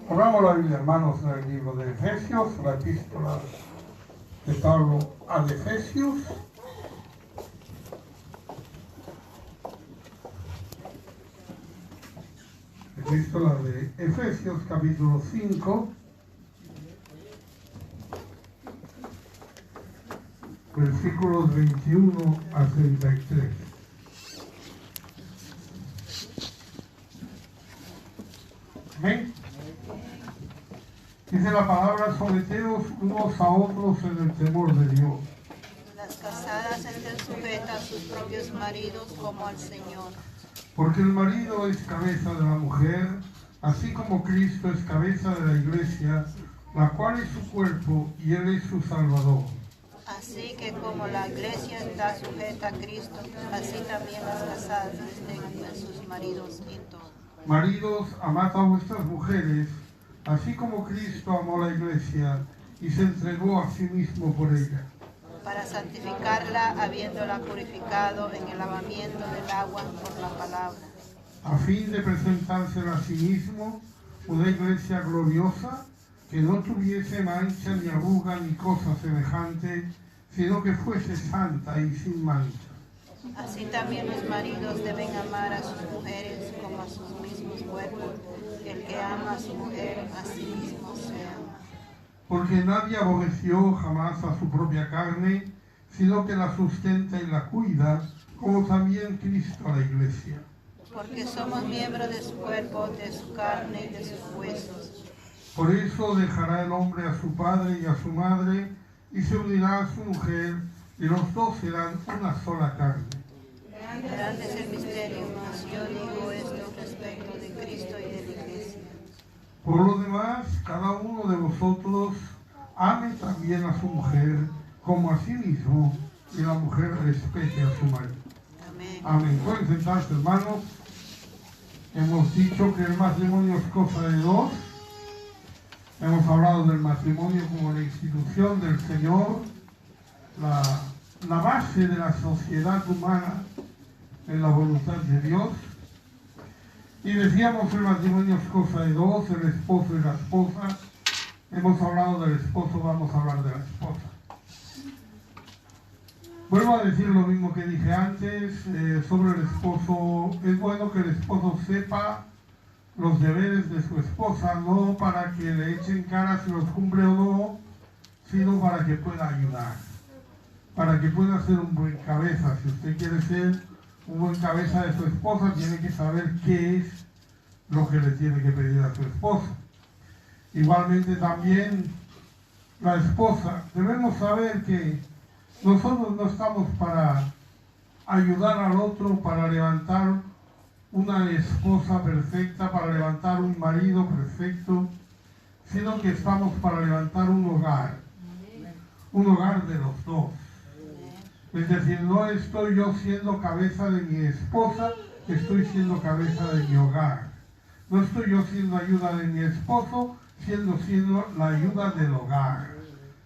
Abramos la Biblia, hermanos, en el libro de Efesios, la epístola de Pablo a Efesios. Epístola de Efesios, capítulo 5, versículos 21 a 33. Amén. Dice la palabra: someteos unos a otros en el temor de Dios. Las casadas estén sujetas a sus propios maridos como al Señor. Porque el marido es cabeza de la mujer, así como Cristo es cabeza de la iglesia, la cual es su cuerpo y Él es su Salvador. Así que como la iglesia está sujeta a Cristo, así también las casadas estén con sus maridos en todo. Maridos, amad a vuestras mujeres, así como Cristo amó a la iglesia y se entregó a sí mismo por ella, para santificarla, habiéndola purificado en el lavamiento del agua por la palabra, a fin de presentársela a sí mismo una iglesia gloriosa, que no tuviese mancha ni arruga ni cosa semejante, sino que fuese santa y sin mancha. Así también los maridos deben amar a sus mujeres como a sus mismos cuerpos. El que ama a su mujer, a sí mismo se ama. Porque nadie aborreció jamás a su propia carne, sino que la sustenta y la cuida, como también Cristo a la iglesia. Porque somos miembros de su cuerpo, de su carne y de sus huesos. Por eso dejará el hombre a su padre y a su madre, y se unirá a su mujer, y los dos serán una sola carne. Grande es el misterio, mas yo digo esto respecto de Cristo y de la iglesia. Por lo demás, cada uno de vosotros ame también a su mujer como a sí mismo, y la mujer respete a su marido. Amén. Amén. Pueden sentarse, hermanos. Hemos dicho que el matrimonio es cosa de dos. Hemos hablado del matrimonio como la institución del Señor, la base de la sociedad humana en la voluntad de Dios. Y decíamos que el matrimonio es cosa de dos, el esposo y la esposa. Hemos hablado del esposo, vamos a hablar de la esposa. Vuelvo a decir lo mismo que dije antes sobre el esposo. Es bueno que el esposo sepa los deberes de su esposa, no para que le echen cara si los cumple o no, sino para que pueda ayudar, para que pueda ser un buen cabeza. Si usted quiere ser un buen cabeza de su esposa, tiene que saber qué es lo que le tiene que pedir a su esposa. Igualmente también la esposa, debemos saber que nosotros no estamos para ayudar al otro, para levantar una esposa perfecta, para levantar un marido perfecto, sino que estamos para levantar un hogar de los dos. Es decir, no estoy yo siendo cabeza de mi esposa, estoy siendo cabeza de mi hogar. No estoy yo siendo ayuda de mi esposo, siendo la ayuda del hogar.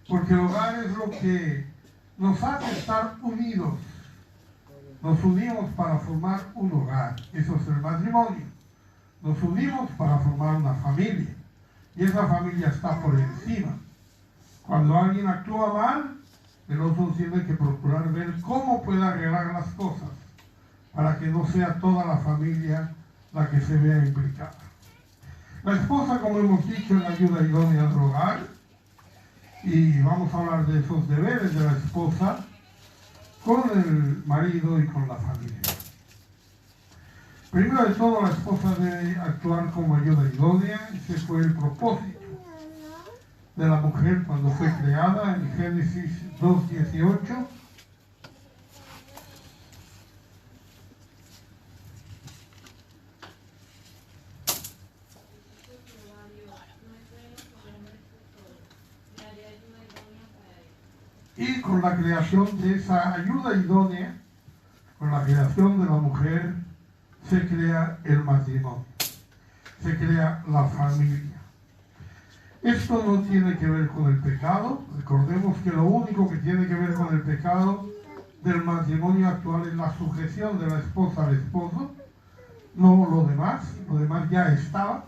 Porque el hogar es lo que nos hace estar unidos. Nos unimos para formar un hogar. Eso es el matrimonio. Nos unimos para formar una familia. Y esa familia está por encima. Cuando alguien actúa mal, el otro tiene que procurar ver cómo puede arreglar las cosas para que no sea toda la familia la que se vea implicada. La esposa, como hemos dicho, es la ayuda idónea del hogar, y vamos a hablar de esos deberes de la esposa con el marido y con la familia. Primero de todo, la esposa debe actuar como ayuda idónea. Ese fue el propósito de la mujer cuando fue creada en Génesis 2:18. Y con la creación de esa ayuda idónea, con la creación de la mujer, se crea el matrimonio, se crea la familia. Esto no tiene que ver con el pecado. Recordemos que lo único que tiene que ver con el pecado del matrimonio actual es la sujeción de la esposa al esposo, no lo demás ya estaba.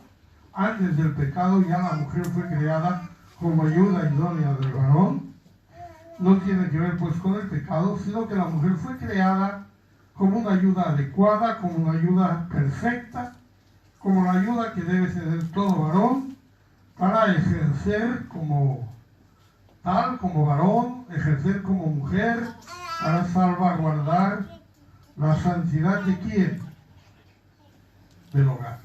antes del pecado ya la mujer fue creada como ayuda idónea del varón. No tiene que ver pues con el pecado, sino que la mujer fue creada como una ayuda adecuada, como una ayuda perfecta, como la ayuda que debe tener todo varón para ejercer como tal, como varón, ejercer como mujer, para salvaguardar la santidad de quién? Del hogar.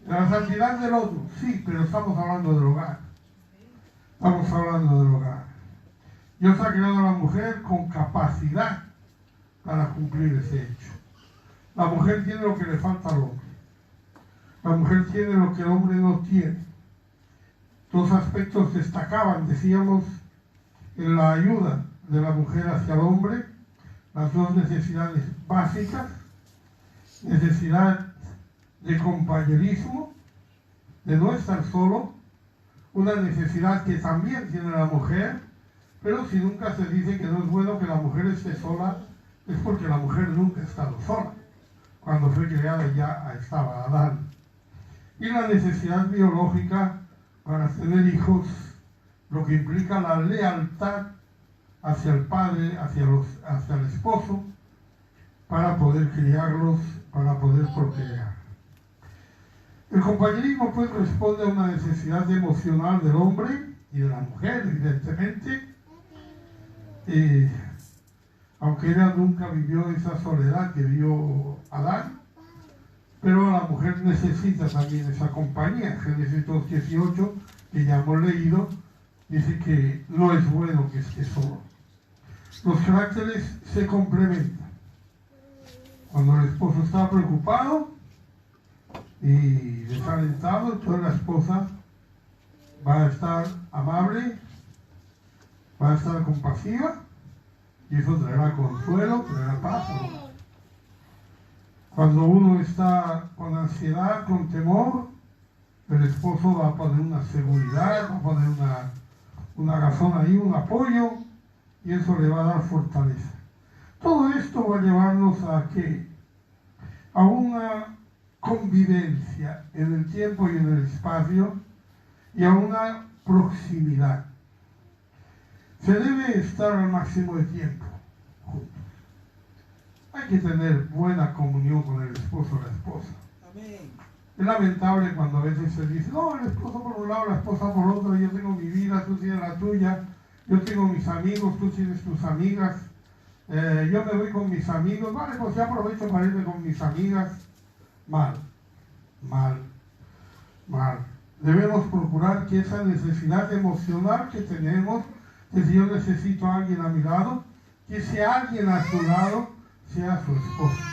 La santidad del otro, sí, pero estamos hablando del hogar. Estamos hablando del hogar. Dios ha creado a la mujer con capacidad para cumplir ese hecho. La mujer tiene lo que le falta al hombre. La mujer tiene lo que el hombre no tiene. Dos aspectos destacaban, decíamos, en la ayuda de la mujer hacia el hombre, las dos necesidades básicas, necesidad de compañerismo, de no estar solo, una necesidad que también tiene la mujer, pero si nunca se dice que no es bueno que la mujer esté sola, es porque la mujer nunca ha estado sola. Cuando fue creada ya estaba Adán. Y la necesidad biológica para tener hijos, lo que implica la lealtad hacia el padre, hacia el esposo, para poder criarlos, para poder procrear. El compañerismo pues responde a una necesidad emocional del hombre y de la mujer, evidentemente, aunque ella nunca vivió esa soledad que vio Adán, pero la mujer necesita también esa compañía. Génesis 2:18, que ya hemos leído, dice que no es bueno que esté solo. Los caracteres se complementan. Cuando el esposo está preocupado y desalentado, entonces la esposa va a estar amable, va a estar compasiva, y eso traerá consuelo, traerá paz. Cuando uno está con ansiedad, con temor, el esposo va a poner una seguridad, va a poner una razón ahí, un apoyo, y eso le va a dar fortaleza. Todo esto va a llevarnos a ¿qué? A una convivencia en el tiempo y en el espacio, y a una proximidad. Se debe estar al máximo de tiempo juntos. Hay que tener buena comunión con el esposo o la esposa. Amén. Es lamentable cuando a veces se dice, no, el esposo por un lado, la esposa por otro, yo tengo mi vida, tú tienes la tuya, yo tengo mis amigos, tú tienes tus amigas, yo me voy con mis amigos, vale, pues ya aprovecho para irme con mis amigas. Mal. Debemos procurar que esa necesidad emocional que tenemos, que si yo necesito a alguien a mi lado, que ese alguien a su lado sea su esposa,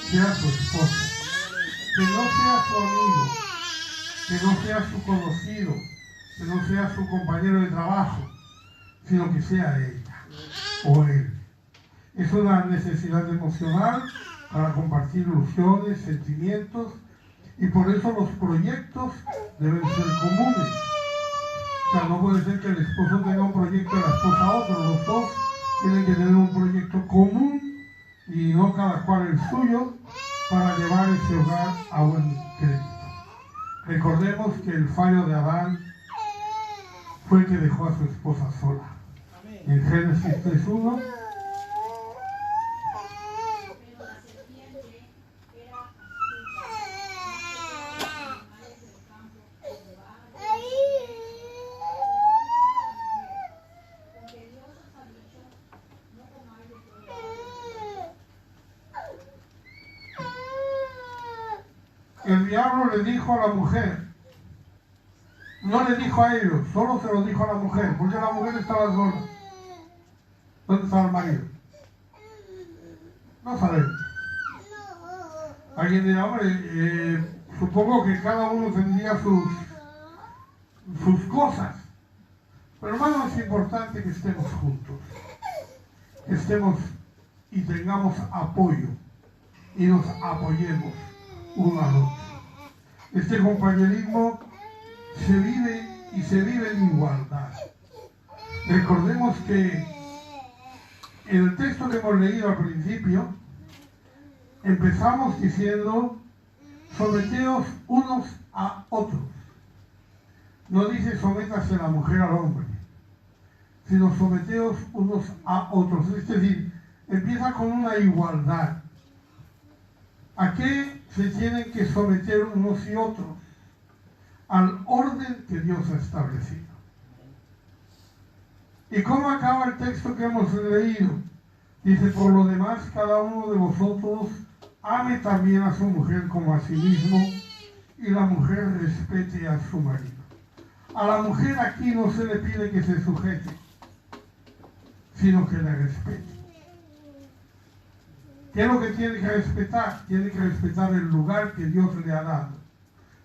sea su esposa, que no sea su amigo, que no sea su conocido, que no sea su compañero de trabajo, sino que sea ella o él. Es una necesidad emocional para compartir ilusiones, sentimientos, y por eso los proyectos deben ser comunes. O sea, no puede ser que el esposo tenga un proyecto y la esposa otro. Los dos tienen que tener un proyecto común y no cada cual el suyo para llevar ese hogar a buen crédito. Recordemos que el fallo de Adán fue que dejó a su esposa sola. En Génesis 3:1. El diablo le dijo a la mujer, no le dijo a ellos, solo se lo dijo a la mujer, porque la mujer estaba sola. ¿Dónde estaba el marido? No sabemos. Alguien dirá, hombre, supongo que cada uno tendría sus cosas. Pero hermano, es importante que estemos juntos, que estemos y tengamos apoyo y nos apoyemos uno al otro. Este compañerismo se vive en igualdad. Recordemos que en el texto que hemos leído al principio empezamos diciendo someteos unos a otros. No dice sométase la mujer al hombre, sino someteos unos a otros. Es decir, empieza con una igualdad. ¿A qué se tienen que someter unos y otros? Al orden que Dios ha establecido. ¿Y cómo acaba el texto que hemos leído? Dice, por lo demás, cada uno de vosotros ame también a su mujer como a sí mismo, y la mujer respete a su marido. A la mujer aquí no se le pide que se sujete, sino que le respete. ¿Qué es lo que tiene que respetar? Tiene que respetar el lugar que Dios le ha dado.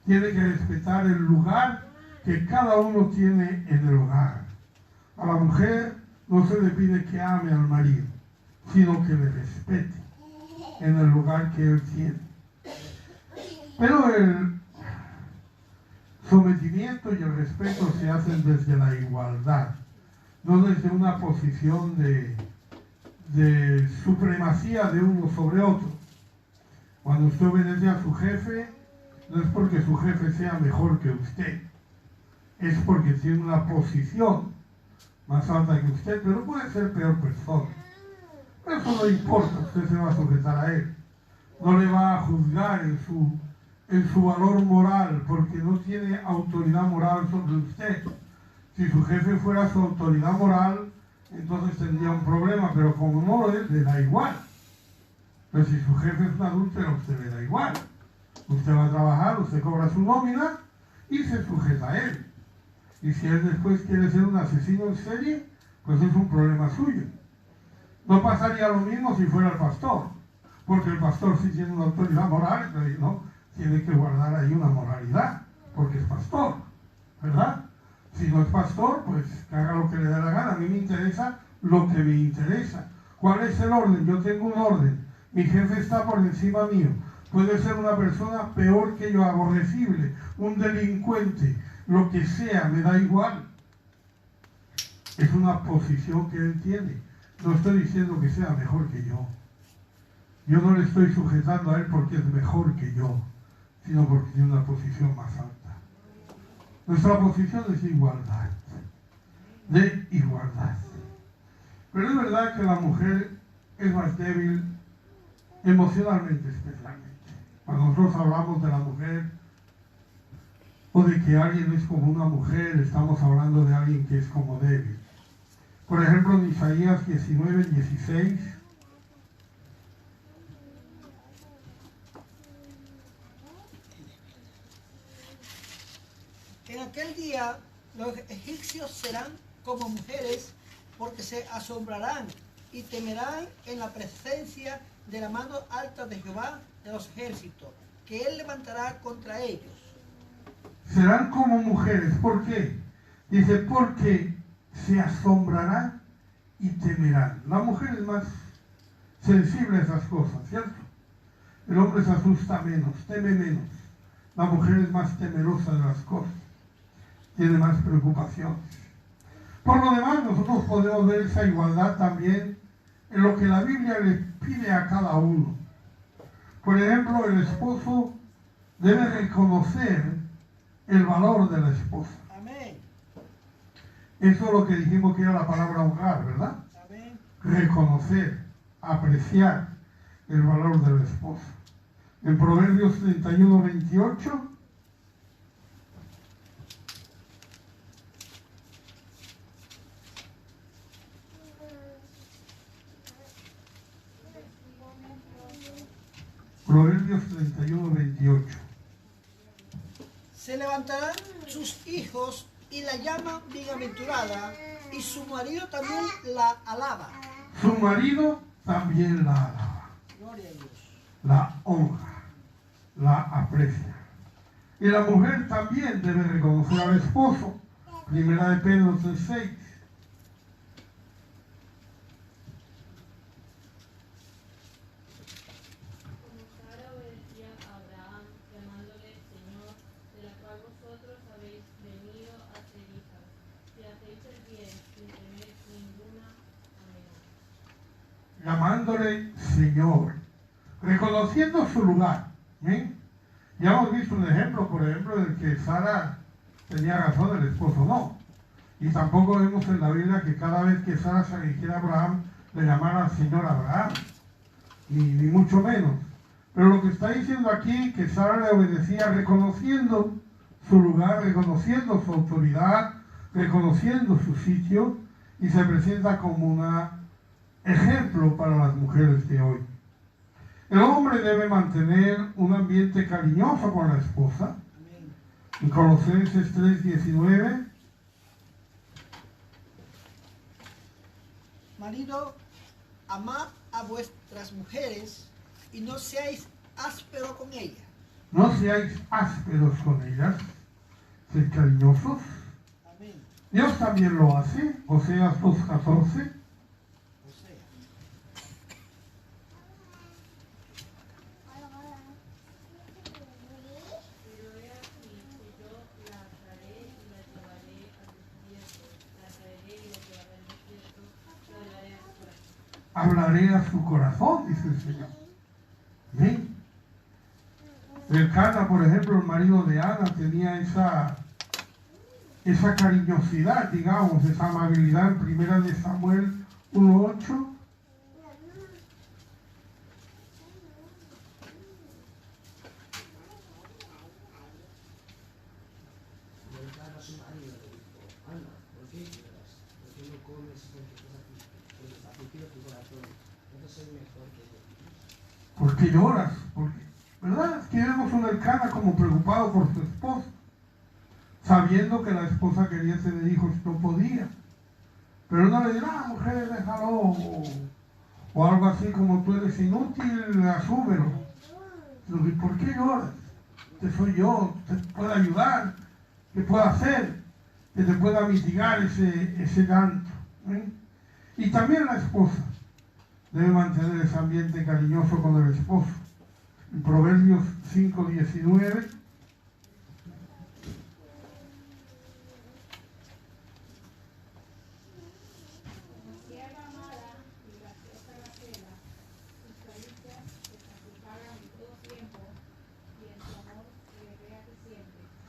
Tiene que respetar el lugar que cada uno tiene en el hogar. A la mujer no se le pide que ame al marido, sino que le respete en el lugar que él tiene. Pero el sometimiento y el respeto se hacen desde la igualdad, no desde una posición de supremacía de uno sobre otro. Cuando usted obedece a su jefe, no es porque su jefe sea mejor que usted, es porque tiene una posición más alta que usted, pero puede ser peor persona. Pero eso no importa, usted se va a sujetar a él. No le va a juzgar en su valor moral, porque no tiene autoridad moral sobre usted. Si su jefe fuera su autoridad moral, entonces tendría un problema, pero como no es, le da igual. Pero si su jefe es un adúltero, a usted le da igual. Usted va a trabajar, usted cobra su nómina y se sujeta a él. Y si él después quiere ser un asesino en serie, pues es un problema suyo. No pasaría lo mismo si fuera el pastor, porque el pastor sí tiene una autoridad moral, pero no, tiene que guardar ahí una moralidad, porque es pastor, ¿verdad? Si no es pastor, pues que haga lo que le dé la gana. A mí me interesa lo que me interesa. ¿Cuál es el orden? Yo tengo un orden. Mi jefe está por encima mío. Puede ser una persona peor que yo, aborrecible, un delincuente, lo que sea, me da igual. Es una posición que él tiene. No estoy diciendo que sea mejor que yo. Yo no le estoy sujetando a él porque es mejor que yo, sino porque tiene una posición más alta. Nuestra posición es de igualdad. De igualdad. Pero es verdad que la mujer es más débil emocionalmente, especialmente. Cuando nosotros hablamos de la mujer o de que alguien es como una mujer, estamos hablando de alguien que es como débil. Por ejemplo, en Isaías 19, 16, en aquel día los egipcios serán como mujeres, porque se asombrarán y temerán en la presencia de la mano alta de Jehová de los ejércitos, que él levantará contra ellos. Serán como mujeres. ¿Por qué? Dice, porque se asombrarán y temerán. La mujer es más sensible a esas cosas, ¿cierto? El hombre se asusta menos, teme menos. La mujer es más temerosa de las cosas, tiene más preocupaciones. Por lo demás, nosotros podemos ver esa igualdad también en lo que la Biblia le pide a cada uno. Por ejemplo, el esposo debe reconocer el valor de la esposa. Amén. Eso es lo que dijimos que era la palabra honrar, ¿verdad? Amén. Reconocer, apreciar el valor de la esposa. En Proverbios 31, 28, Proverbios 31, 28. Se levantarán sus hijos y la llaman bienaventurada, y su marido también la alaba. Su marido también la alaba, Gloria a Dios. la honra, la aprecia. Y la mujer también debe reconocer al esposo. Primera de Pedro 3:6. Llamándole Señor, reconociendo su lugar. ¿eh? Ya hemos visto un ejemplo, por ejemplo, en el que Sara tenía razón, el esposo no. Y tampoco vemos en la Biblia que cada vez que Sara se dirigiera a Abraham, le llamara Señor Abraham, ni mucho menos. Pero lo que está diciendo aquí, que Sara le obedecía reconociendo su lugar, reconociendo su autoridad, reconociendo su sitio, y se presenta como un ejemplo para las mujeres de hoy. El hombre debe mantener un ambiente cariñoso con la esposa. En Colosenses 3:19. Marido, amad a vuestras mujeres y no seáis ásperos con ellas. No seáis ásperos con ellas, sed cariñosos. Amén. Dios también lo hace, Oseas 2:14. Hablaré a su corazón, dice el Señor. ¿Sí? Elcana, por ejemplo, el marido de Ana, tenía esa cariñosidad, digamos, esa amabilidad en Primera de Samuel 1:8. ¿Por qué lloras? ¿Verdad? Es que vemos a un Elcana como preocupado por su esposa, sabiendo que la esposa quería tener hijos, no podía. Pero no le dirá, mujer, déjalo, o algo así como tú eres inútil, asúmelo. ¿Por qué lloras? Que soy yo, te puedo ayudar, que puedo hacer, que te pueda mitigar ese llanto. Y también la esposa debe mantener ese ambiente cariñoso con el esposo. En Proverbios 5:19.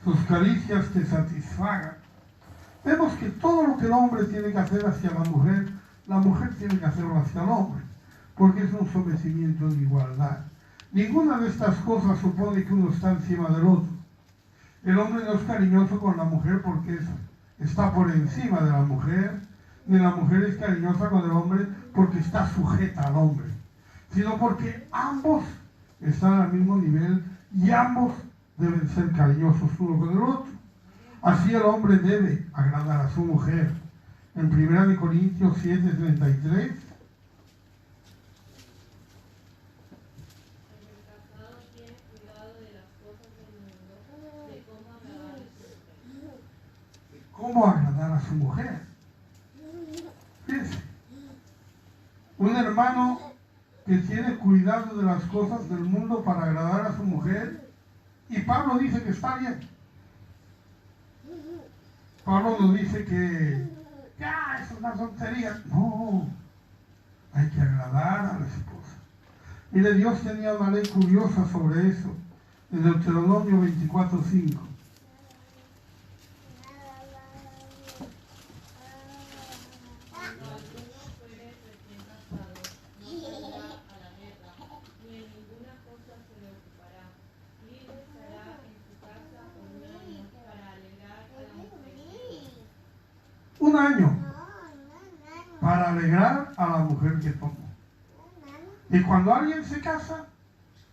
Sus caricias te satisfagan. Vemos que todo lo que el hombre tiene que hacer hacia la mujer tiene que hacerlo hacia el hombre, porque es un sometimiento en igualdad. Ninguna de estas cosas supone que uno está encima del otro. El hombre no es cariñoso con la mujer porque está por encima de la mujer, ni la mujer es cariñosa con el hombre porque está sujeta al hombre, sino porque ambos están al mismo nivel y ambos deben ser cariñosos uno con el otro. Así el hombre debe agradar a su mujer. En 1 Corintios 7:33. ¿Cómo agradar a su mujer? Fíjense, un hermano que tiene cuidado de las cosas del mundo para agradar a su mujer, y Pablo dice que está bien. Pablo nos dice que ya es una tontería. No, hay que agradar a la esposa. Mire, Dios tenía una ley curiosa sobre eso, en Deuteronomio 24:5. Un año para alegrar a la mujer que tomó. Y cuando alguien se casa,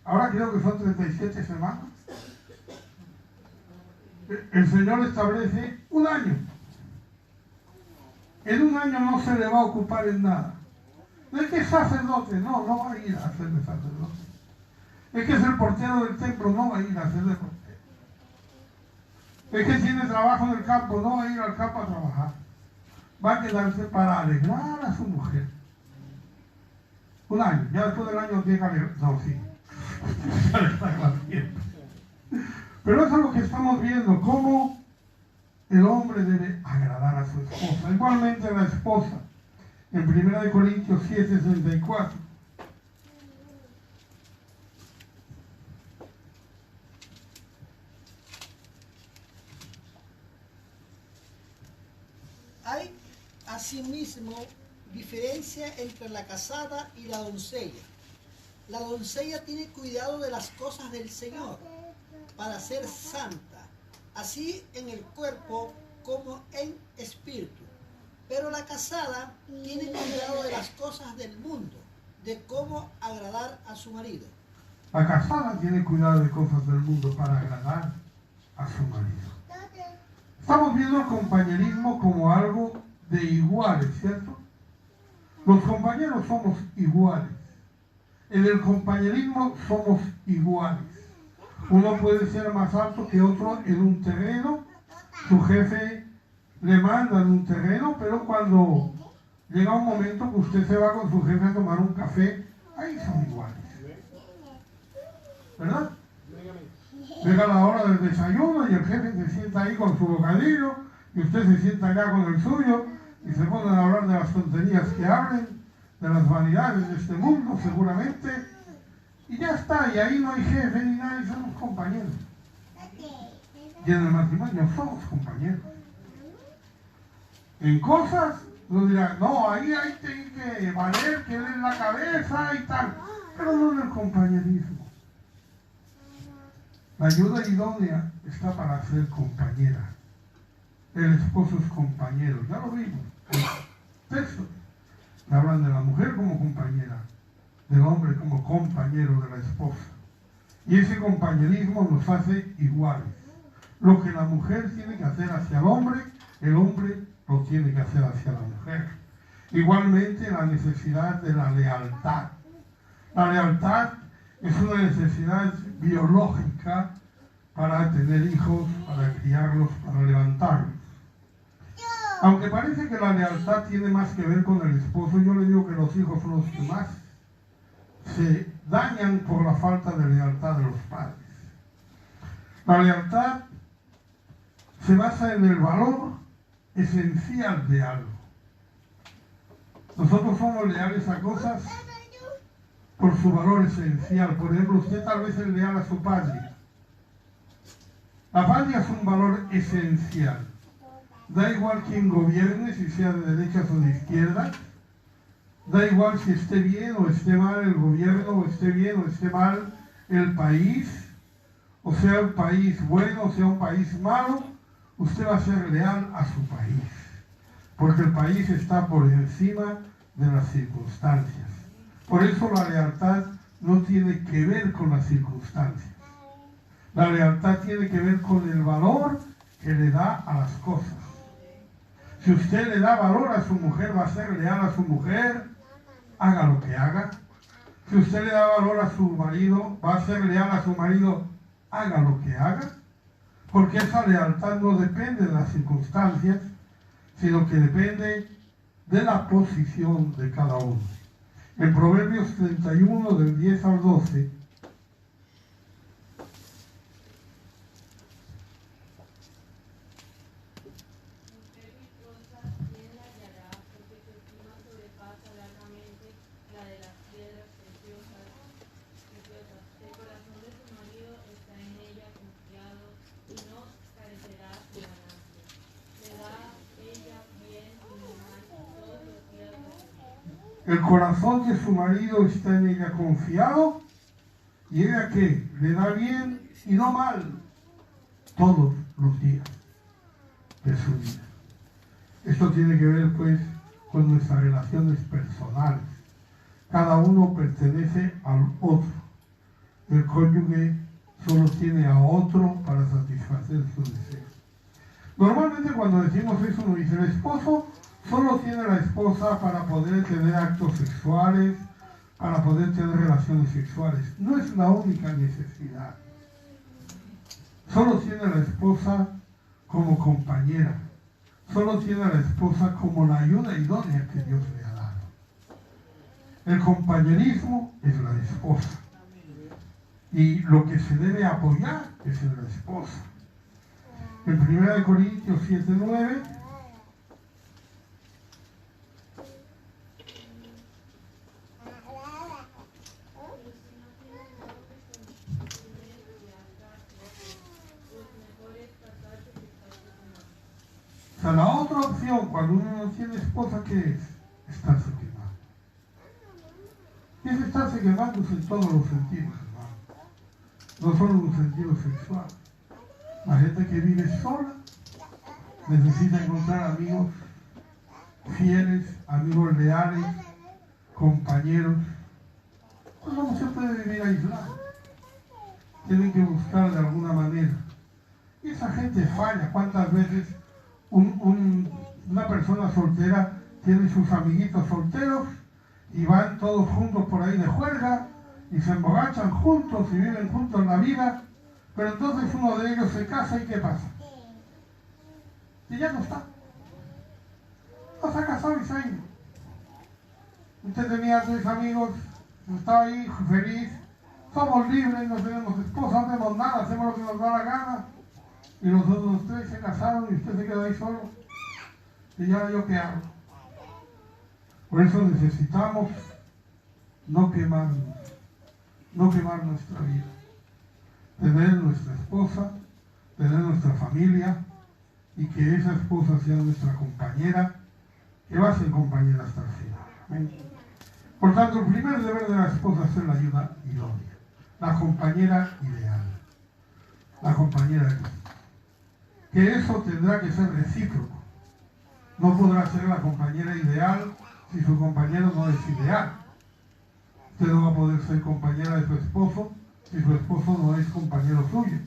ahora creo que son 37 semanas, el Señor establece un año. En un año no se le va a ocupar en nada. No es que es sacerdote, no va a ir a ser de sacerdote. Es que es el portero del templo, no va a ir a ser de portero. Es que tiene trabajo en el campo, no va a ir al campo a trabajar. Va a quedarse para alegrar a su mujer. Un año, ya después del año tiene que alegrar. No, sí. Pero eso es lo que estamos viendo, cómo el hombre debe agradar a su esposa. Igualmente la esposa, en 1 Corintios 7:64. Hay asimismo diferencia entre la casada y la doncella. La doncella tiene cuidado de las cosas del Señor para ser santa, así en el cuerpo como en espíritu. Pero la casada tiene cuidado de las cosas del mundo, de cómo agradar a su marido. La casada tiene cuidado de cosas del mundo para agradar a su marido. Estamos viendo el compañerismo como algo de iguales, ¿cierto? Los compañeros somos iguales. En el compañerismo somos iguales. Uno puede ser más alto que otro en un terreno. Su jefe le manda en un terreno, pero cuando llega un momento que usted se va con su jefe a tomar un café, ahí son iguales. ¿Verdad? Llega la hora del desayuno y el jefe se sienta ahí con su bocadillo y usted se sienta acá con el suyo y se ponen a hablar de las tonterías que hablen, de las vanidades de este mundo seguramente, y ya está, y ahí no hay jefe ni nadie, somos compañeros. Y en el matrimonio somos compañeros. En cosas nos dirán, no, ahí tiene que valer, que den la cabeza y tal, pero no en el compañerismo. La ayuda idónea está para ser compañera. El esposo es compañero, ya lo vimos. El texto que hablan de la mujer como compañera, del hombre como compañero de la esposa. Y ese compañerismo nos hace iguales. Lo que la mujer tiene que hacer hacia el hombre lo tiene que hacer hacia la mujer. Igualmente la necesidad de la lealtad. La lealtad es una necesidad biológica para tener hijos, para criarlos, para levantarlos. Aunque parece que la lealtad tiene más que ver con el esposo, yo le digo que los hijos son los que más se dañan por la falta de lealtad de los padres. La lealtad se basa en el valor esencial de algo. Nosotros somos leales a cosas por su valor esencial. Por ejemplo, usted tal vez es leal a su patria. La patria es un valor esencial. Da igual quién gobierne, si sea de derechas o de izquierdas. Da igual si esté bien o esté mal el gobierno, o esté bien o esté mal el país, o sea un país bueno, o sea un país malo, usted va a ser leal a su país. Porque el país está por encima de las circunstancias. Por eso la lealtad no tiene que ver con las circunstancias. La lealtad tiene que ver con el valor que le da a las cosas. Si usted le da valor a su mujer, va a ser leal a su mujer, haga lo que haga. Si usted le da valor a su marido, va a ser leal a su marido, haga lo que haga. Porque esa lealtad no depende de las circunstancias, sino que depende de la posición de cada uno. En Proverbios 31, del 10 al 12, el corazón de su marido está en ella confiado, y ella que le da bien y no mal todos los días de su vida. Esto tiene que ver pues con nuestras relaciones personales. Cada uno pertenece al otro. El cónyuge solo tiene a otro para satisfacer sus deseos. Normalmente cuando decimos eso nos dice el esposo solo tiene a la esposa para poder tener actos sexuales, para poder tener relaciones sexuales. No es la única necesidad. Solo tiene a la esposa como compañera. Solo tiene a la esposa como la ayuda idónea que Dios le ha dado. El compañerismo es la esposa. Y lo que se debe apoyar es en la esposa. En 1 Corintios 7:9 sea, la otra opción, cuando uno no tiene esposa, ¿qué es? Estarse quemando. Y es estarse quemándose en todos los sentidos, hermano. No solo en un sentido sexual. La gente que vive sola necesita encontrar amigos fieles, amigos leales, compañeros. Pues no se puede vivir aislado. Tienen que buscar de alguna manera. Y esa gente falla. ¿Cuántas veces una persona soltera tiene sus amiguitos solteros y van todos juntos por ahí de juerga y se emborrachan juntos y viven juntos la vida? Pero entonces uno de ellos se casa y ¿qué pasa? Y ya no está. No se ha casado y se ha ido. Usted tenía 3 amigos, estaba ahí feliz, somos libres, no tenemos esposa, no tenemos nada, hacemos lo que nos da la gana. Y los otros 3 se casaron y usted se quedó ahí solo. Y ya yo qué hago. Por eso necesitamos no quemarnos, no quemar nuestra vida. Tener nuestra esposa, tener nuestra familia y que esa esposa sea nuestra compañera, que va a ser compañera hasta el final. ¿Ven? Por tanto, el primer deber de la esposa es ser la ayuda idónea, la compañera ideal, la compañera de Cristo. Que eso tendrá que ser recíproco. No podrá ser la compañera ideal si su compañero no es ideal. Usted no va a poder ser compañera de su esposo si su esposo no es compañero suyo.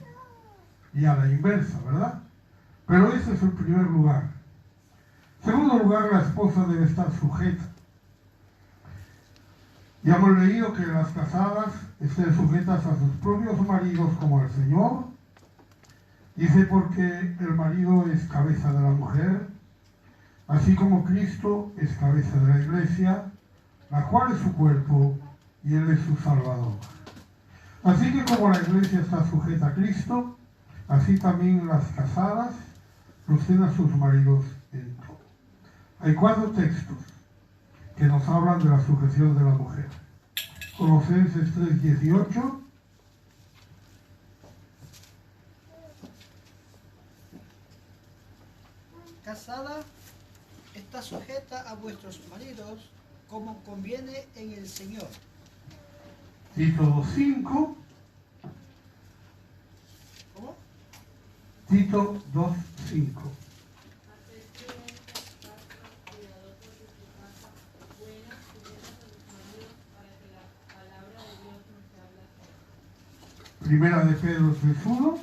Y a la inversa, ¿verdad? Pero ese es el primer lugar. En segundo lugar, la esposa debe estar sujeta. Ya hemos leído que las casadas estén sujetas a sus propios maridos como al Señor. Dice porque el marido es cabeza de la mujer, así como Cristo es cabeza de la iglesia, la cual es su cuerpo y Él es su Salvador. Así que como la iglesia está sujeta a Cristo, así también las casadas lucen a sus maridos en todo. Hay 4 textos que nos hablan de la sujeción de la mujer. Colosenses 3:18. Casada, está sujeta a vuestros maridos como conviene en el Señor. Tito 2:5. ¿Cómo? Tito 2:5. Primera de Pedro 3:1.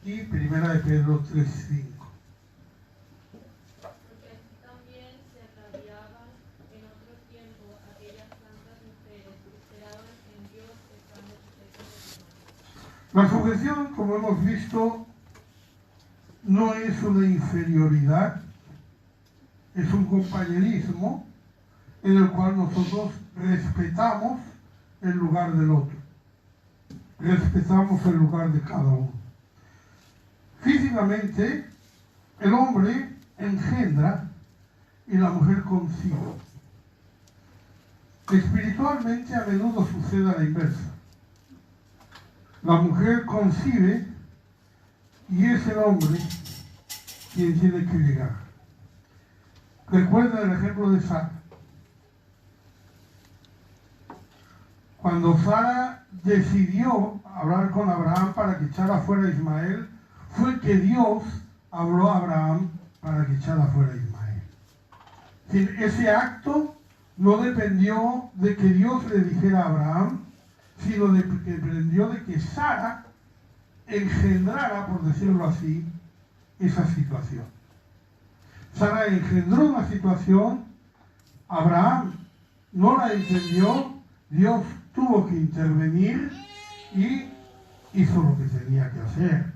Y primera de Pedro 3:5. Porque así también se ataviaban en otro tiempo aquellas santas mujeres que esperaban en Dios estando sujetas a sus maridos. La sujeción, como hemos visto, no es una inferioridad, es un compañerismo en el cual nosotros respetamos el lugar del otro, respetamos el lugar de cada uno. Físicamente, el hombre engendra y la mujer concibe. Espiritualmente, a menudo sucede a la inversa. La mujer concibe y es el hombre quien tiene que llegar. Recuerda el ejemplo de Sara. Cuando Sara decidió hablar con Abraham para que echara fuera a Ismael, fue que Dios habló a Abraham para que echara fuera a Ismael. Ese acto no dependió de que Dios le dijera a Abraham, sino de que dependió de que Sara engendrara, por decirlo así, esa situación. Sara engendró una situación, Abraham no la entendió, Dios tuvo que intervenir y hizo lo que tenía que hacer.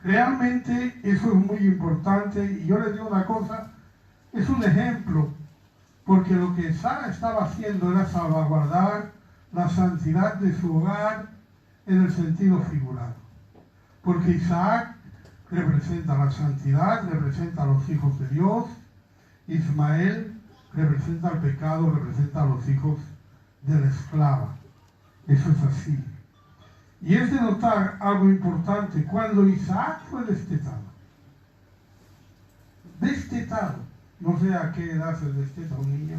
Realmente eso es muy importante y yo les digo una cosa, es un ejemplo, porque lo que Sara estaba haciendo era salvaguardar la santidad de su hogar en el sentido figurado. Porque Isaac representa la santidad, representa a los hijos de Dios. Ismael representa el pecado, representa a los hijos de la esclava. Eso es así. Y es de notar algo importante. Cuando Isaac fue destetado, no sé a qué edad se desteta un niño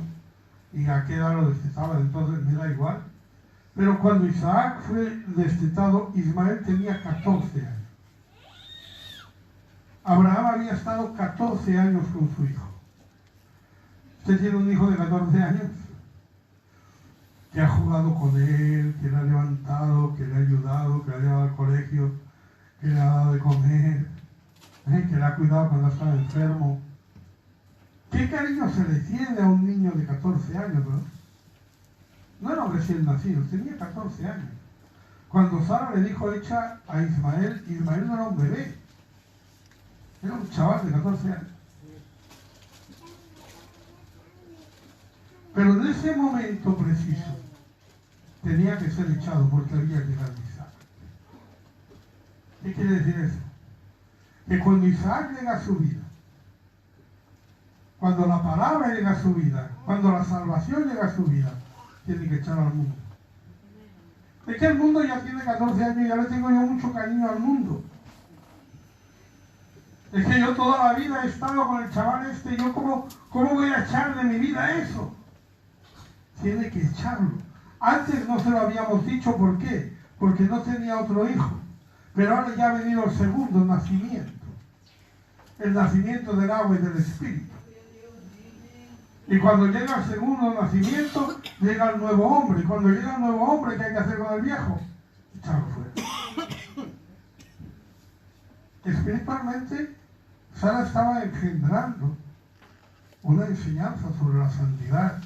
y a qué edad lo destetaban, entonces me da igual. Pero cuando Isaac fue destetado, Ismael tenía 14 años. Abraham había estado 14 años con su hijo. ¿Usted tiene un hijo de 14 años? Que ha jugado con él, que le ha levantado, que le ha ayudado, que le ha llevado al colegio, que le ha dado de comer, que le ha cuidado cuando estaba enfermo. ¿Qué cariño se le tiene a un niño de 14 años, no? No era un recién nacido, tenía 14 años. Cuando Sara le dijo hecha a Ismael, Ismael no era un bebé, era un chaval de 14 años. Pero en ese momento preciso tenía que ser echado porque había llegado Isaac. ¿Qué quiere decir eso? Que cuando Isaac llega a su vida, cuando la palabra llega a su vida, cuando la salvación llega a su vida, tiene que echar al mundo. Es que el mundo ya tiene 14 años y ya le tengo yo mucho cariño al mundo. Es que yo toda la vida he estado con el chaval este, yo ¿cómo voy a echar de mi vida eso? Tiene que echarlo. Antes no se lo habíamos dicho, ¿por qué? Porque no tenía otro hijo. Pero ahora ya ha venido el segundo nacimiento. El nacimiento del agua y del espíritu. Y cuando llega el segundo nacimiento, llega el nuevo hombre. Y cuando llega el nuevo hombre, ¿qué hay que hacer con el viejo? Echarlo fuera. Espiritualmente, Sara estaba engendrando una enseñanza sobre la santidad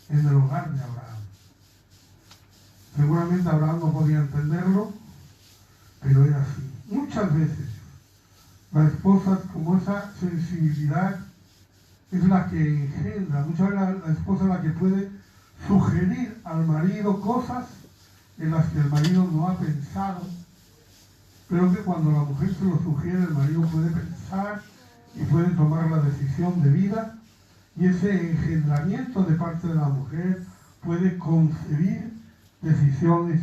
en el hogar de Abraham. Seguramente Abraham no podía entenderlo, pero era así. Muchas veces la esposa, como esa sensibilidad, es la que engendra. Muchas veces la esposa es la que puede sugerir al marido cosas en las que el marido no ha pensado, pero que cuando la mujer se lo sugiere, el marido puede pensar y puede tomar la decisión de vida, y ese engendramiento de parte de la mujer puede concebir decisiones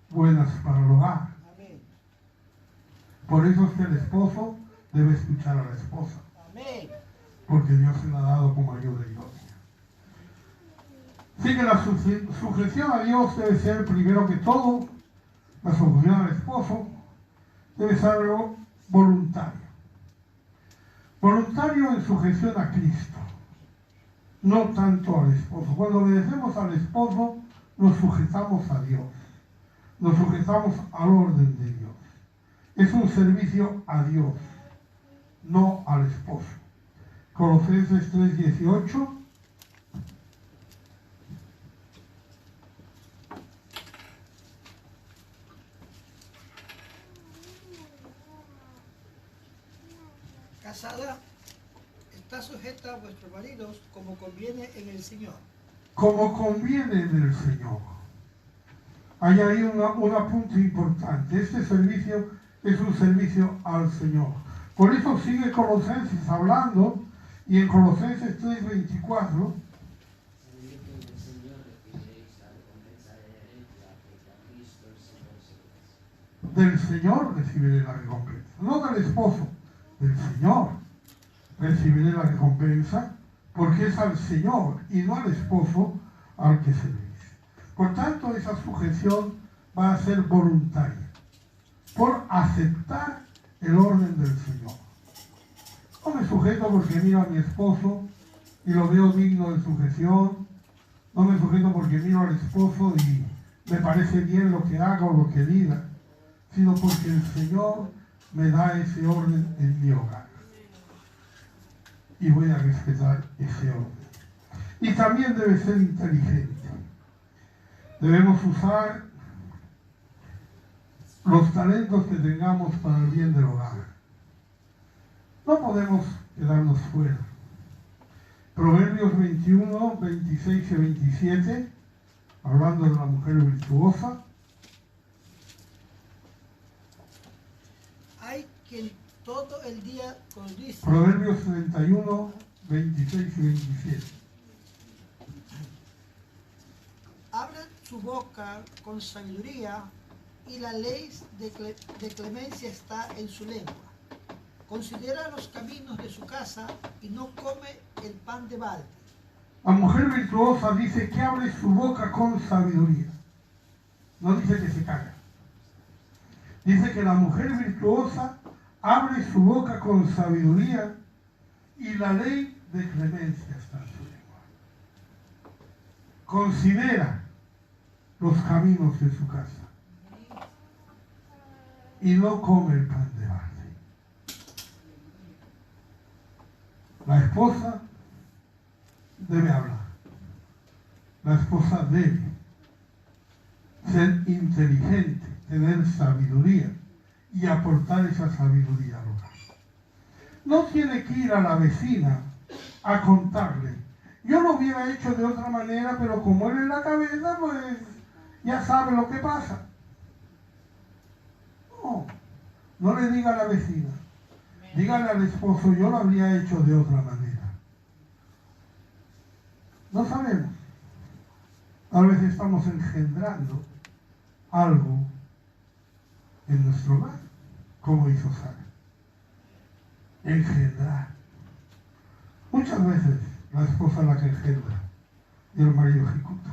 buenas para el hogar. Por eso es que el esposo debe escuchar a la esposa. Porque Dios se la ha dado como ayuda idónea. Así que la sujeción a Dios debe ser primero que todo, la sujeción al esposo debe ser algo voluntario. Voluntario en sujeción a Cristo, no tanto al esposo. Cuando obedecemos al esposo, nos sujetamos a Dios, nos sujetamos al orden de Dios. Es un servicio a Dios, no al esposo. Colosenses 3:18. Casada, está sujeta a vuestros maridos como conviene en el Señor. Como conviene en el Señor. Hay ahí un apunte importante. Este servicio es un servicio al Señor. Por eso sigue Colosenses hablando, y en Colosenses 3:24 del Señor recibiré la recompensa. No del esposo, del Señor recibiré la recompensa, porque es al Señor y no al esposo al que se le dice. Por tanto, esa sujeción va a ser voluntaria, por aceptar el orden del Señor. No me sujeto porque miro a mi esposo y lo veo digno de sujeción. No me sujeto porque miro al esposo y me parece bien lo que haga o lo que diga, sino porque el Señor me da ese orden en mi hogar. Y voy a respetar ese orden. Y también debe ser inteligente. Debemos usar los talentos que tengamos para el bien del hogar. No podemos quedarnos fuera. Proverbios 21, 26 y 27, hablando de la mujer virtuosa. Hay quien todo el día codicia. Proverbios 31, 26 y 27. Abre su boca con sabiduría y la ley de clemencia está en su lengua. Considera los caminos de su casa y no come el pan de balde. La mujer virtuosa dice que abre su boca con sabiduría. No dice que se calla. Dice que la mujer virtuosa abre su boca con sabiduría y la ley de clemencia está en su lengua. Considera los caminos de su casa y no come el pan de balde. La esposa debe hablar. La esposa debe ser inteligente, tener sabiduría y aportar esa sabiduría al hogar. No tiene que ir a la vecina a contarle. Yo lo hubiera hecho de otra manera, pero como él en la cabeza, pues ya sabe lo que pasa. No le diga a la vecina. Dígale al esposo, yo lo habría hecho de otra manera. No sabemos. A veces estamos engendrando algo en nuestro hogar, como hizo Sara. Engendrar. Muchas veces la esposa es la que engendra y el marido ejecuta.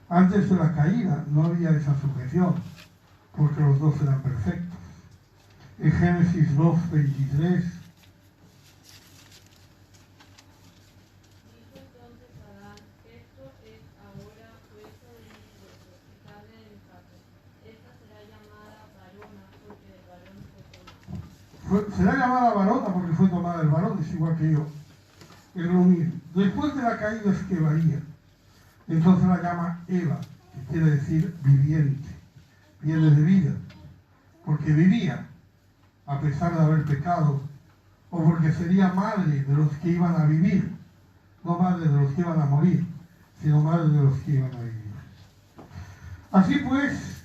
Antes de la caída no había esa sujeción, porque los dos eran perfectos. En Génesis 2, 23. Dijo entonces Adán, esto es ahora hueso de mis huesos y carne de mi carne. Esta será llamada varona porque del varón fue tomada. Será llamada varona porque fue tomada del varón, es igual que yo. Es lo mismo. Después de la caída es que varía. Entonces la llama Eva, que quiere decir viviente. Viene de vida. Porque vivía, a pesar de haber pecado, o porque sería madre de los que iban a vivir, no madre de los que iban a morir, sino madre de los que iban a vivir. Así pues,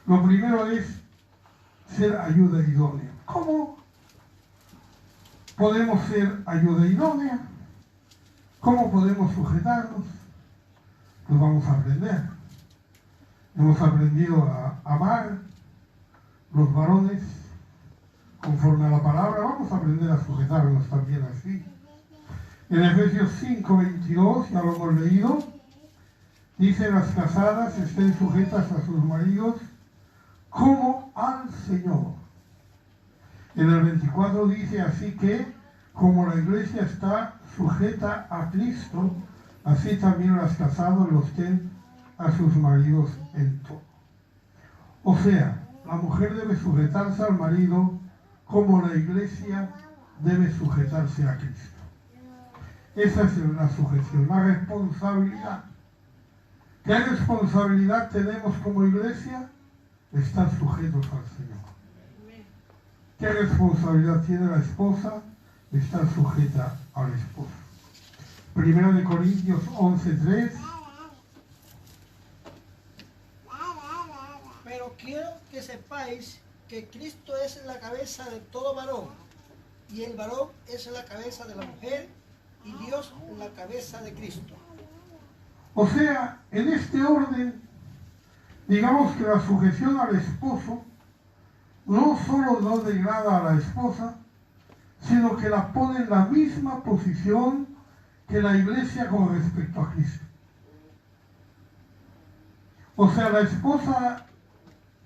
lo primero es ser ayuda idónea. ¿Cómo podemos ser ayuda idónea? ¿Cómo podemos sujetarnos? Pues vamos a aprender. Hemos aprendido a amar los varones conforme a la palabra. Vamos a aprender a sujetarnos también así. En Efesios 5, 22, ya lo hemos leído, dice: las casadas estén sujetas a sus maridos como al Señor. En el 24 dice: así que, como la iglesia está sujeta a Cristo, así también las casadas lo estén a sus maridos en todo. O sea, la mujer debe sujetarse al marido como la iglesia debe sujetarse a Cristo. Esa es la sujeción, la responsabilidad. ¿Qué responsabilidad tenemos como iglesia? Estar sujetos al Señor. ¿Qué responsabilidad tiene la esposa? Estar sujeta al esposo. Primera de Corintios 11:3. Pero quiero que sepáis que Cristo es la cabeza de todo varón, y el varón es la cabeza de la mujer, y Dios la cabeza de Cristo. O sea, en este orden, digamos que la sujeción al esposo no solo no degrada a la esposa, sino que la pone en la misma posición que la iglesia con respecto a Cristo. O sea, la esposa,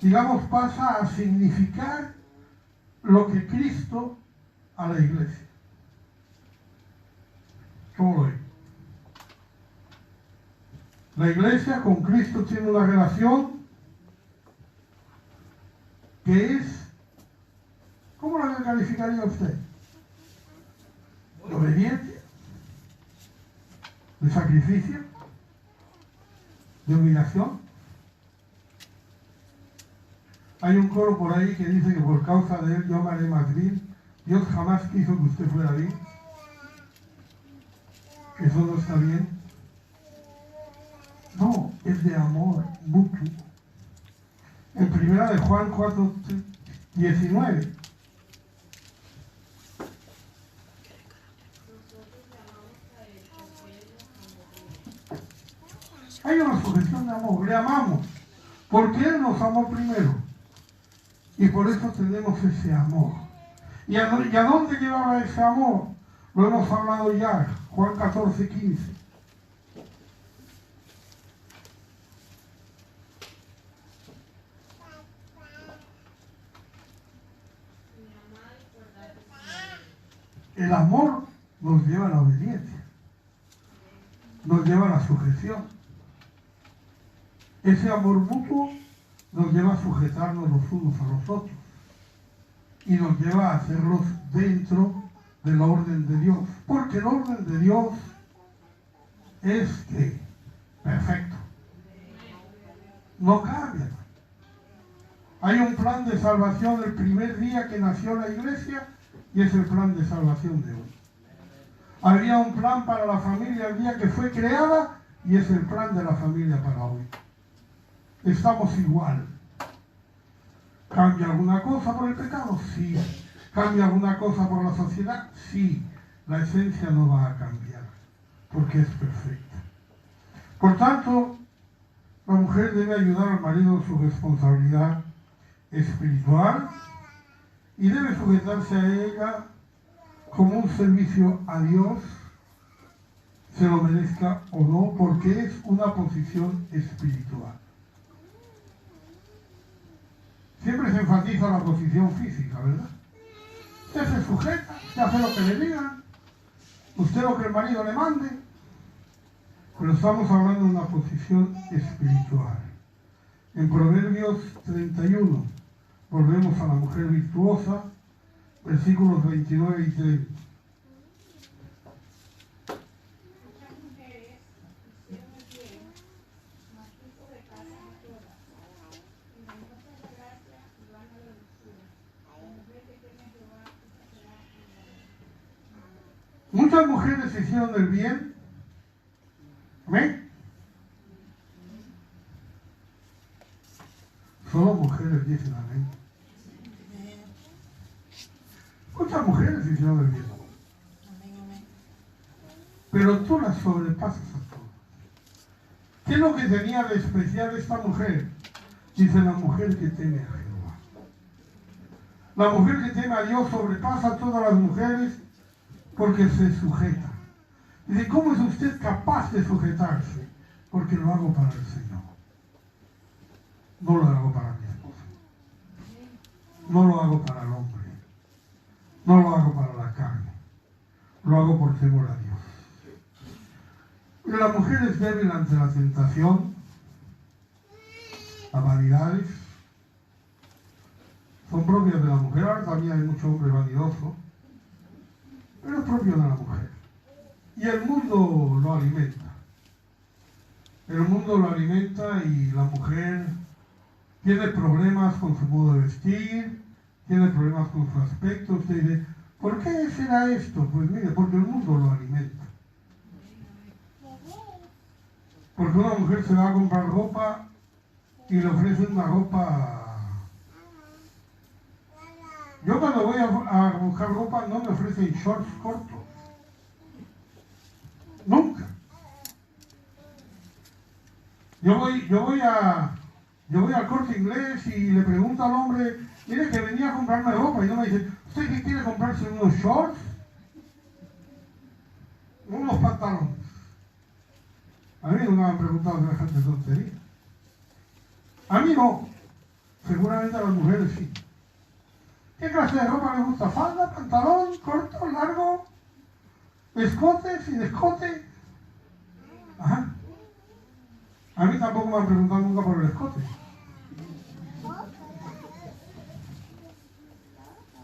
digamos, pasa a significar lo que Cristo a la iglesia. ¿Cómo lo ven? La iglesia con Cristo tiene una relación que es, ¿cómo la calificaría usted? ¿De obediencia? ¿De sacrificio? ¿De humillación? Hay un coro por ahí que dice que por causa de él yo me haré más vil. Dios jamás quiso que usted fuera vil. Eso no está bien. No, es de amor mutuo. En primera de Juan 4:19 le amamos, porque Él nos amó primero. Y por eso tenemos ese amor. ¿Y a dónde llevaba ese amor? Lo hemos hablado ya, Juan 14, 15. El amor nos lleva a la obediencia, nos lleva a la sujeción. Ese amor mutuo nos lleva a sujetarnos los unos a los otros y nos lleva a hacerlos dentro del orden de Dios, porque el orden de Dios es que perfecto, no cambia. Hay un plan de salvación el primer día que nació la iglesia y es el plan de salvación de hoy. Había un plan para la familia el día que fue creada y es el plan de la familia para hoy. Estamos igual. ¿Cambia alguna cosa por el pecado? Sí. ¿Cambia alguna cosa por la sociedad? Sí. La esencia no va a cambiar porque es perfecta. Por tanto, la mujer debe ayudar al marido en su responsabilidad espiritual y debe sujetarse a ella como un servicio a Dios, se lo merezca o no, porque es una posición espiritual. Siempre se enfatiza la posición física, ¿verdad? Usted se sujeta, usted hace lo que le digan, usted lo que el marido le mande, pero estamos hablando de una posición espiritual. En Proverbios 31, volvemos a la mujer virtuosa, versículos 29 y 30. Muchas mujeres hicieron el bien. ¿Amén? Solo mujeres dicen amén. Muchas mujeres hicieron el bien. Pero tú las sobrepasas a todas. ¿Qué es lo que tenía de especial esta mujer? Dice la mujer que teme a Jehová. La mujer que teme a Dios sobrepasa a todas las mujeres porque se sujeta. Dice, ¿cómo es usted capaz de sujetarse? Porque lo hago para el Señor. No lo hago para mi esposa. No lo hago para el hombre. No lo hago para la carne. Lo hago por temor a Dios. Pero la mujer es débil ante la tentación, las vanidades. Son propias de la mujer. Ahora también hay mucho hombre vanidoso. Pero es propio de la mujer. Y el mundo lo alimenta. El mundo lo alimenta y la mujer tiene problemas con su modo de vestir, tiene problemas con su aspecto. Usted dice, ¿por qué será esto? Pues mire, porque el mundo lo alimenta. Porque una mujer se va a comprar ropa y le ofrecen una ropa. Yo cuando voy a buscar ropa no me ofrecen shorts cortos. Nunca. Yo voy al Corte Inglés y le pregunto al hombre, mire que venía a comprarme ropa y no me dice, ¿usted qué quiere comprarse? ¿Unos shorts? ¿Unos pantalones? A mí no me han preguntado semejante tontería. A mí no. Seguramente a las mujeres sí. ¿Qué clase de ropa les gusta? ¿Falda, pantalón, corto, largo? ¿Escote, sin escote? Ajá. A mí tampoco me han preguntado nunca por el escote.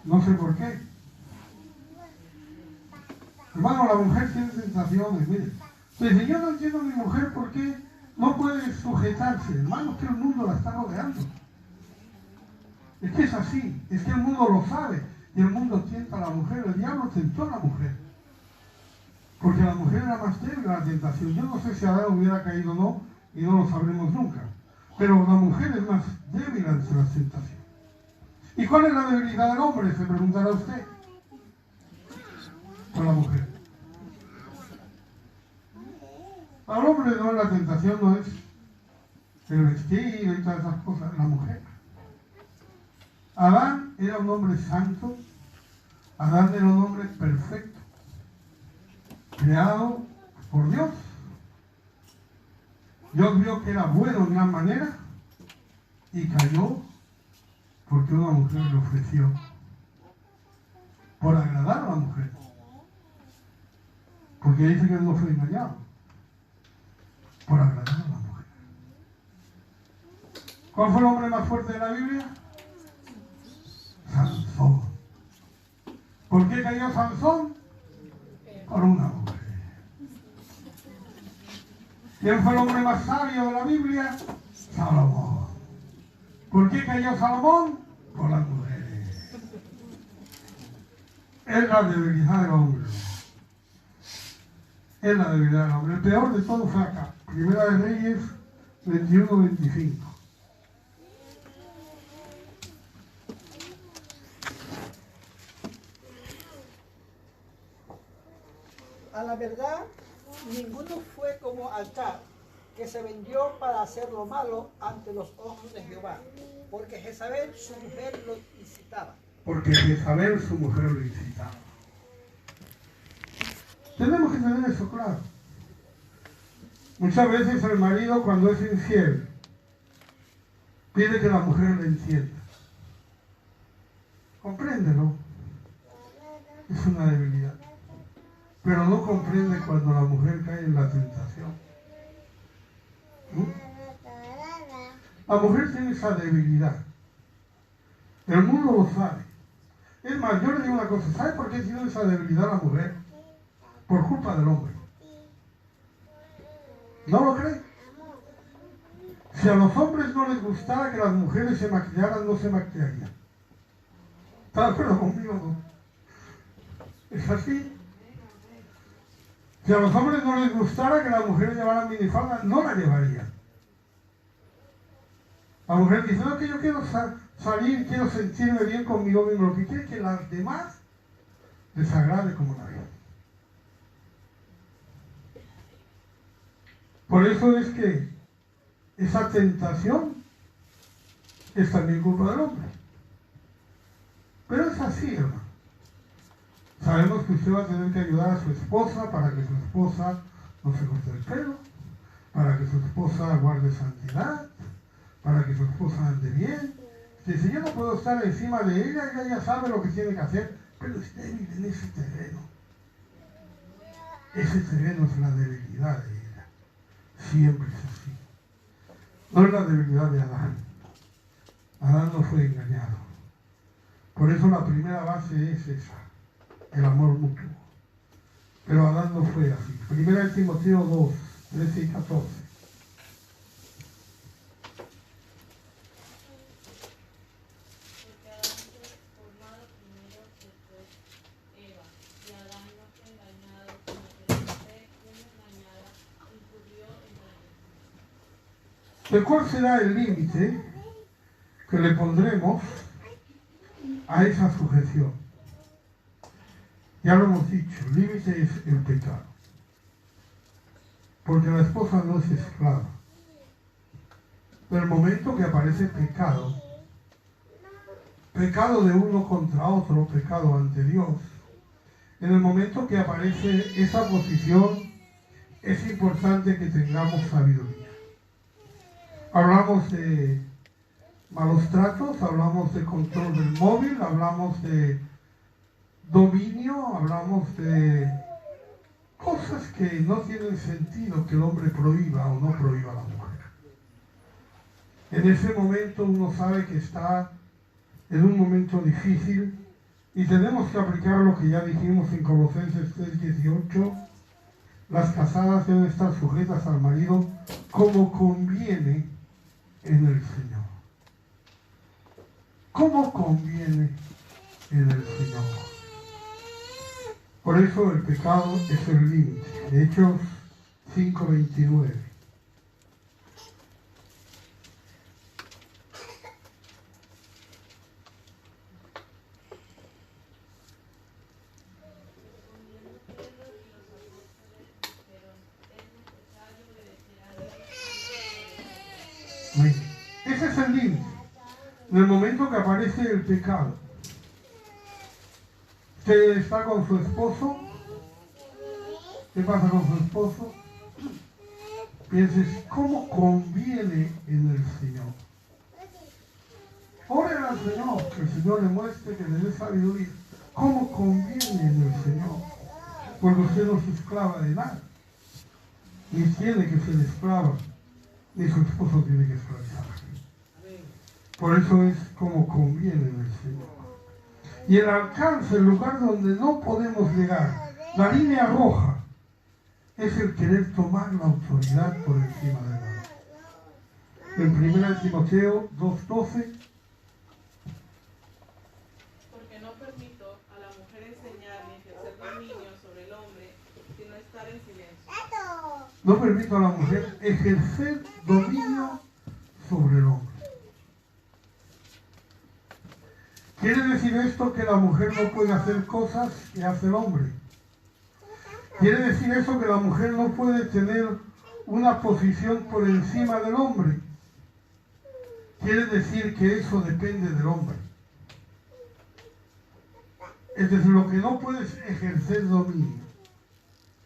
No sé por qué. Hermano, la mujer tiene tentaciones, mire. Dice, yo no entiendo a mi mujer por qué no puede sujetarse. Hermano, es que el mundo la está rodeando. Es que es así, es que el mundo lo sabe. Y el mundo tienta a la mujer, el diablo tentó a la mujer. Porque la mujer era más débil a la tentación. Yo no sé si Adán hubiera caído o no, y no lo sabremos nunca. Pero la mujer es más débil ante la tentación. ¿Y cuál es la debilidad del hombre? Se preguntará usted. Con la mujer. Al hombre no es la tentación, no es el vestido y todas esas cosas, la mujer. Adán era un hombre santo, Adán era un hombre perfecto, creado por Dios. Dios vio que era bueno en gran manera y cayó porque una mujer le ofreció por agradar a la mujer. Porque dice que él no fue engañado, por agradar a la mujer. ¿Cuál fue el hombre más fuerte de la Biblia? Sansón. ¿Por qué cayó Sansón? Por una mujer. ¿Quién fue el hombre más sabio de la Biblia? Salomón. ¿Por qué cayó Salomón? Por las mujeres. Es la debilidad del hombre. Es la debilidad del hombre. El peor de todo fue acá. Primera de Reyes 21-25. A la verdad, ninguno fue como Altar, que se vendió para hacer lo malo ante los ojos de Jehová, porque Jezabel, su mujer, lo incitaba. Porque Jezabel, su mujer, lo incitaba. Tenemos que tener eso claro. Muchas veces el marido, cuando es infiel, pide que la mujer le entienda. Compréndelo. Es una debilidad. Pero no comprende cuando la mujer cae en la tentación. La mujer tiene esa debilidad. El mundo lo sabe. Es más, yo le digo una cosa. ¿Sabe por qué tiene esa debilidad la mujer? Por culpa del hombre. ¿No lo cree? Si a los hombres no les gustara que las mujeres se maquillaran, no se maquillarían. ¿Está de acuerdo conmigo? No? Es así. Si a los hombres no les gustara que las mujeres llevaran minifalda, no la llevarían. La mujer dice, no, que yo quiero salir, quiero sentirme bien conmigo mismo. Lo que quiere es que las demás les agrade como la vida. Por eso es que esa tentación es también culpa del hombre. Pero es así, hermano. Sabemos que usted va a tener que ayudar a su esposa para que su esposa no se corte el pelo, para que su esposa guarde santidad, para que su esposa ande bien. Si yo no puedo estar encima de ella, ella ya sabe lo que tiene que hacer, pero es débil en ese terreno. Ese terreno es la debilidad de ella. Siempre es así. No es la debilidad de Adán. Adán no fue engañado. Por eso la primera base es esa. El amor mutuo. Pero Adán no fue así. Primera de Timoteo 2, 13 y 14. Porque Adán fue formado primero, después Eva. Y Adán no fue engañado, sino que la mujer, siendo engañada, incurrió en la ¿De cuál será el límite que le pondremos a esa sujeción? Ya lo hemos dicho, el límite es el pecado. Porque la esposa no es esclava. Pero el momento que aparece pecado, pecado de uno contra otro, pecado ante Dios, en el momento que aparece esa posición, es importante que tengamos sabiduría. Hablamos de malos tratos, hablamos de control del móvil, hablamos de dominio, hablamos de cosas que no tienen sentido que el hombre prohíba o no prohíba a la mujer. En ese momento uno sabe que está en un momento difícil y tenemos que aplicar lo que ya dijimos en Colosenses 3:18. Las casadas deben estar sujetas al marido como conviene en el Señor. Como conviene en el Señor. Por eso el pecado es el límite. Hechos 5:29. Amén. Ese es el límite. En el momento que aparece el pecado, usted está con su esposo. ¿Qué pasa con su esposo? Pienses, ¿cómo conviene en el Señor? Oren al Señor, que el Señor le muestre, que le dé sabiduría. ¿Cómo conviene en el Señor? Porque usted no es esclava de nada. Ni tiene que ser esclava, ni su esposo tiene que esclavizar. Por eso es como conviene en el Señor. Y el alcance, el lugar donde no podemos llegar, la línea roja, es el querer tomar la autoridad por encima de nada. En 1 Timoteo 2:12. Porque no permito a la mujer enseñar ni ejercer dominio sobre el hombre, sino estar en silencio. No permito a la mujer ejercer dominio sobre el hombre. ¿Quiere decir esto que la mujer no puede hacer cosas que hace el hombre? ¿Quiere decir eso que la mujer no puede tener una posición por encima del hombre? Quiere decir que eso depende del hombre. Es decir, lo que no puede es ejercer dominio,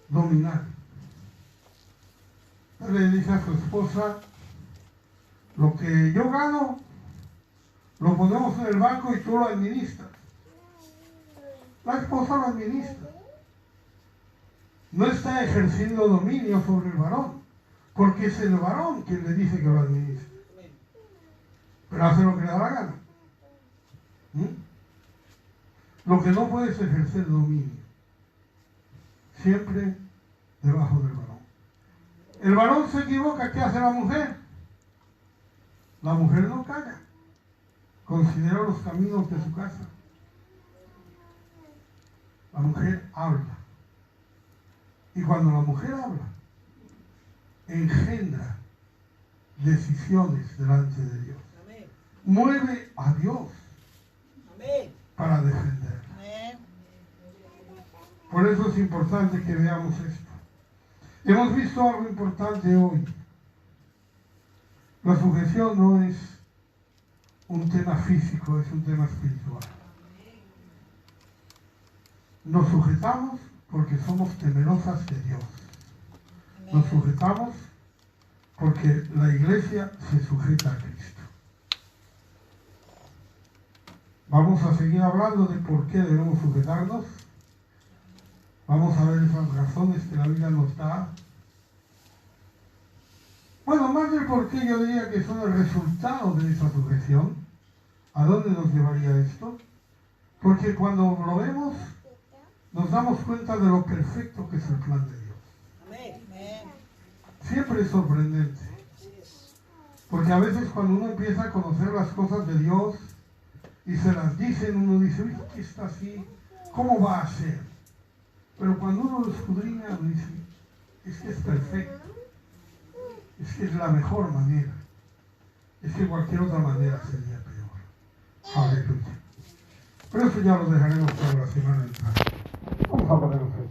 dominar. Le dice a su esposa, lo que yo gano, lo ponemos en el banco y tú lo administras. La esposa lo administra. No está ejerciendo dominio sobre el varón, porque es el varón quien le dice que lo administra. Pero hace lo que le da la gana. Lo que no puede es ejercer dominio. Siempre debajo del varón. El varón se equivoca, ¿qué hace la mujer? La mujer no calla. Considera los caminos de su casa. La mujer habla. Y cuando la mujer habla, engendra decisiones delante de Dios. Amén. Mueve a Dios Amén. para defender. Amén. Por eso es importante que veamos esto. Hemos visto algo importante hoy. La sujeción no es un tema físico, es un tema espiritual. Nos sujetamos porque somos temerosas de Dios. Nos sujetamos porque la iglesia se sujeta a Cristo. Vamos a seguir hablando de por qué debemos sujetarnos. Vamos a ver esas razones que la Biblia nos da. Bueno, más del por qué, yo diría que son el resultado de esa sujeción. ¿A dónde nos llevaría esto? Porque cuando lo vemos, nos damos cuenta de lo perfecto que es el plan de Dios. Amén. Siempre es sorprendente. Porque a veces cuando uno empieza a conocer las cosas de Dios y se las dicen, uno dice, uy, ¿qué está así? ¿Cómo va a ser? Pero cuando uno lo escudriña, uno dice, es que es perfecto. Es que es la mejor manera. Es que cualquier otra manera sería peor. Aleluya. Pero eso ya lo dejaremos para la semana entrante. Vamos a ponernos.